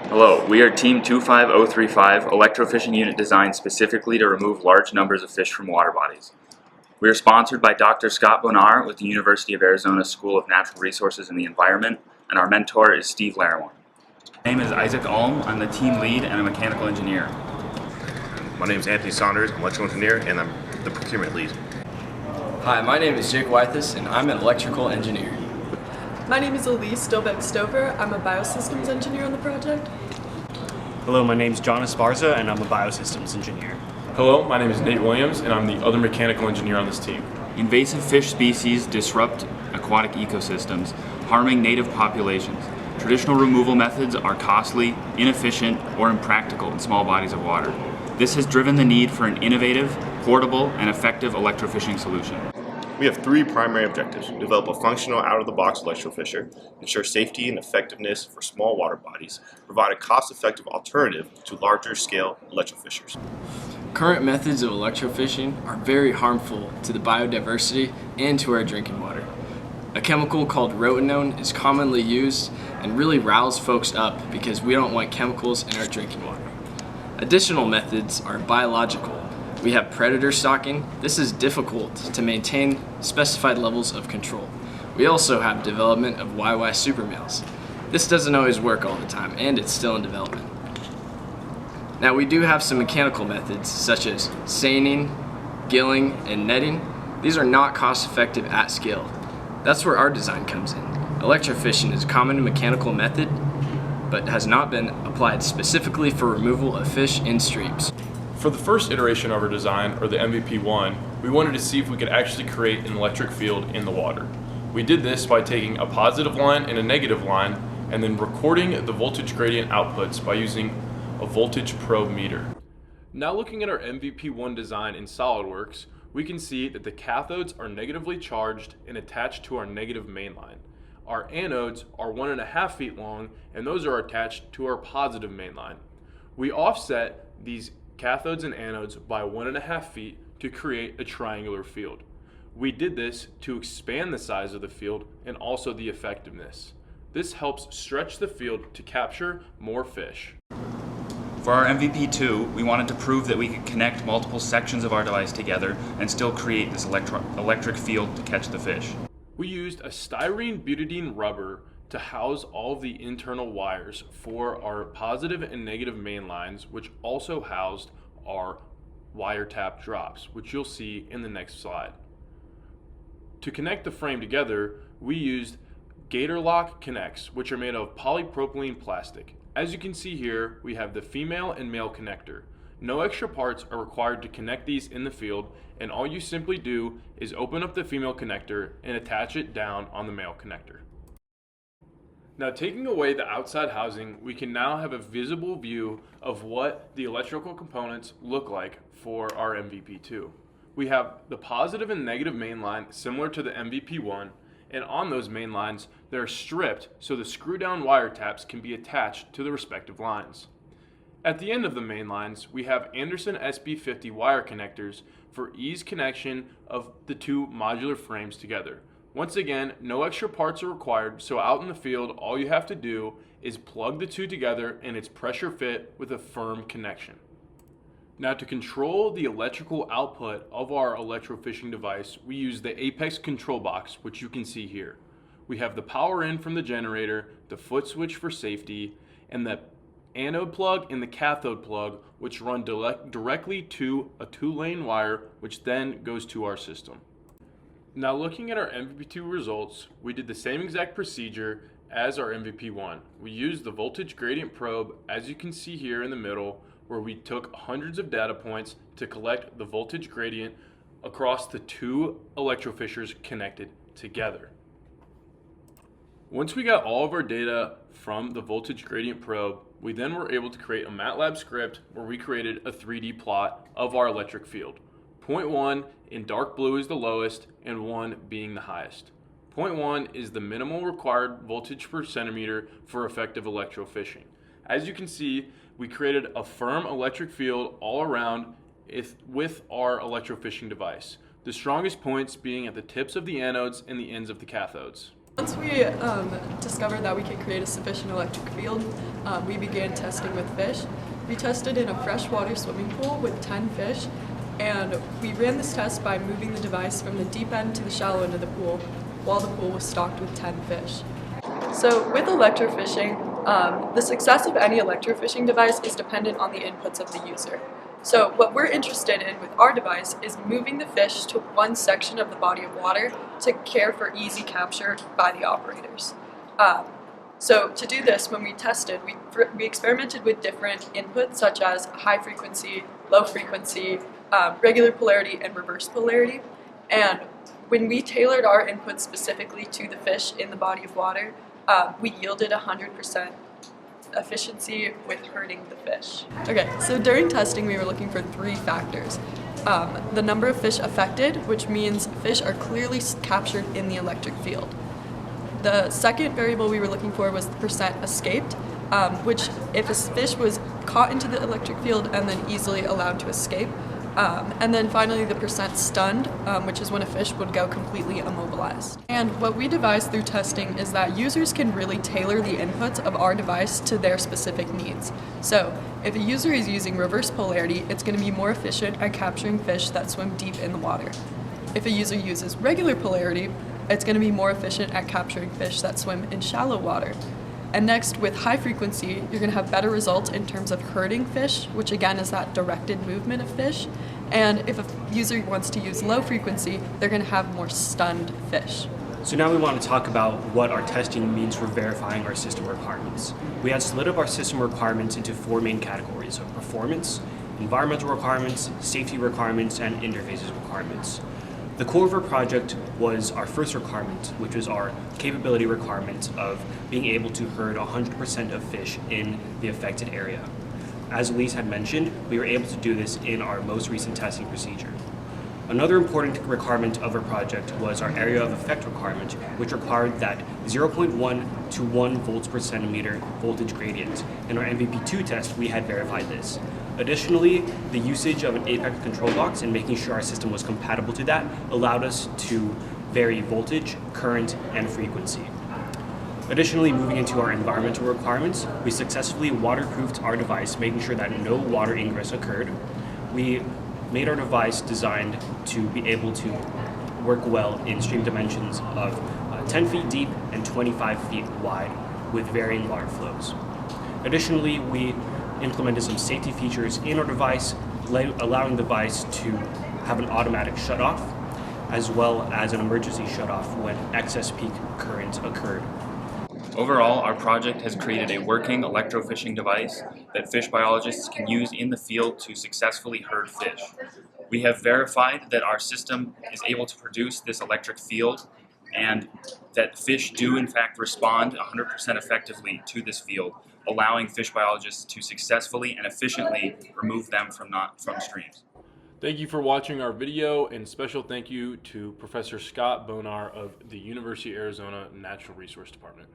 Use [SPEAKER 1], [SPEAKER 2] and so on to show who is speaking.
[SPEAKER 1] Hello, we are Team 25035, electrofishing unit designed specifically to remove large numbers of fish from water bodies. We are sponsored by Dr. Scott Bonar with the University of Arizona School of Natural Resources and the Environment, and our mentor is Steve Larimore. My name is Isaac Ulm. I'm the team lead and a mechanical engineer.
[SPEAKER 2] My name is Anthony Saunders, I'm an electrical engineer, and I'm the procurement lead.
[SPEAKER 3] Hi, my name is Jake Wythus, and I'm an electrical engineer.
[SPEAKER 4] My name is Elise Dobeck-Stover. I'm a biosystems engineer on the project.
[SPEAKER 5] Hello, my name is John Esparza, and I'm a biosystems engineer.
[SPEAKER 6] Hello, my name is Nate Williams, and I'm the other mechanical engineer on this team.
[SPEAKER 1] Invasive fish species disrupt aquatic ecosystems, harming native populations. Traditional removal methods are costly, inefficient, or impractical in small bodies of water. This has driven the need for an innovative, portable, and effective electrofishing solution.
[SPEAKER 2] We have three primary objectives: develop a functional out-of-the-box electrofisher, ensure safety and effectiveness for small water bodies, provide a cost-effective alternative to larger-scale electrofishers.
[SPEAKER 3] Current methods of electrofishing are very harmful to the biodiversity and to our drinking water. A chemical called rotenone is commonly used and really riles folks up because we don't want chemicals in our drinking water. Additional methods are biological. We have predator stalking. This is difficult to maintain specified levels of control. We also have development of YY super males. This doesn't always work all the time, and it's still in development. Now, we do have some mechanical methods such as seining, gilling, and netting. These are not cost effective at scale. That's where our design comes in. Electrofishing is a common mechanical method, but has not been applied specifically for removal of fish in streams.
[SPEAKER 6] For the first iteration of our design, or the MVP1, we wanted to see if we could actually create an electric field in the water. We did this by taking a positive line and a negative line, and then recording the voltage gradient outputs by using a voltage probe meter. Now looking at our MVP1 design in SolidWorks, we can see that the cathodes are negatively charged and attached to our negative main line. Our anodes are 1.5 feet long, and those are attached to our positive main line. We offset these cathodes and anodes by 1.5 feet to create a triangular field. We did this to expand the size of the field and also the effectiveness. This helps stretch the field to capture more fish.
[SPEAKER 1] For our MVP2, we wanted to prove that we could connect multiple sections of our device together and still create this electric field to catch the fish.
[SPEAKER 6] We used a styrene butadiene rubber to house all of the internal wires for our positive and negative main lines, which also housed our wire tap drops, which you'll see in the next slide. To connect the frame together, we used Gator Lock connects, which are made of polypropylene plastic. As you can see here, we have the female and male connector. No extra parts are required to connect these in the field, and all you simply do is open up the female connector and attach it down on the male connector. Now, taking away the outside housing, we can now have a visible view of what the electrical components look like for our MVP2. We have the positive and negative main line similar to the MVP1, and on those main lines, they're stripped so the screw-down wire taps can be attached to the respective lines. At the end of the main lines, we have Anderson SB50 wire connectors for ease connection of the two modular frames together. Once again, no extra parts are required, so out in the field, all you have to do is plug the two together and it's pressure fit with a firm connection. Now, to control the electrical output of our electrofishing device, we use the Apex control box, which you can see here. We have the power in from the generator, the foot switch for safety, and the anode plug and the cathode plug, which run directly to a 2-lane wire, which then goes to our system. Now, looking at our MVP2 results, we did the same exact procedure as our MVP1. We used the voltage gradient probe, as you can see here in the middle, where we took hundreds of data points to collect the voltage gradient across the two electrofishers connected together. Once we got all of our data from the voltage gradient probe, we then were able to create a MATLAB script where we created a 3D plot of our electric field. Point 1 in dark blue is the lowest, and 1 being the highest. Point 1 is the minimal required voltage per centimeter for effective electrofishing. As you can see, we created a firm electric field all around with our electrofishing device, the strongest points being at the tips of the anodes and the ends of the cathodes.
[SPEAKER 4] Once we discovered that we could create a sufficient electric field, we began testing with fish. We tested in a freshwater swimming pool with 10 fish, and we ran this test by moving the device from the deep end to the shallow end of the pool while the pool was stocked with 10 fish. So with electrofishing, the success of any electrofishing device is dependent on the inputs of the user. So what we're interested in with our device is moving the fish to one section of the body of water to care for easy capture by the operators. So to do this, when we tested, we experimented with different inputs such as high frequency, low frequency, regular polarity, and reverse polarity. And when we tailored our inputs specifically to the fish in the body of water, we yielded 100% efficiency with herding the fish. Okay, so during testing we were looking for 3 factors. The number of fish affected, which means fish are clearly captured in the electric field. The second variable we were looking for was the percent escaped, which if a fish was caught into the electric field and then easily allowed to escape. And then finally the percent stunned, which is when a fish would go completely immobilized. And what we devised through testing is that users can really tailor the inputs of our device to their specific needs. So if a user is using reverse polarity, it's going to be more efficient at capturing fish that swim deep in the water. If a user uses regular polarity, it's going to be more efficient at capturing fish that swim in shallow water. And next, with high frequency, you're going to have better results in terms of herding fish, which again is that directed movement of fish. And if a user wants to use low frequency, they're going to have more stunned fish.
[SPEAKER 5] So now we want to talk about what our testing means for verifying our system requirements. We have split up our system requirements into 4 main categories of performance, environmental requirements, safety requirements, and interfaces requirements. The core of our project was our first requirement, which was our capability requirement of being able to herd 100% of fish in the affected area. As Elise had mentioned, we were able to do this in our most recent testing procedure. Another important requirement of our project was our area of effect requirement, which required that 0.1 to 1 volts per centimeter voltage gradient. In our MVP2 test, we had verified this. Additionally, the usage of an apex control box and making sure our system was compatible to that allowed us to vary voltage, current, and frequency. Additionally, moving into our environmental requirements, we successfully waterproofed our device, making sure that no water ingress occurred. We made our device designed to be able to work well in stream dimensions of 10 feet deep and 25 feet wide with varying water flows. Additionally, we implemented some safety features in our device, allowing the device to have an automatic shutoff, as well as an emergency shutoff when excess peak current occurred.
[SPEAKER 1] Overall, our project has created a working electrofishing device that fish biologists can use in the field to successfully herd fish. We have verified that our system is able to produce this electric field and that fish do in fact respond 100% effectively to this field, allowing fish biologists to successfully and efficiently remove them from streams.
[SPEAKER 6] Thank you for watching our video, and special thank you to Professor Scott Bonar of the University of Arizona Natural Resource Department.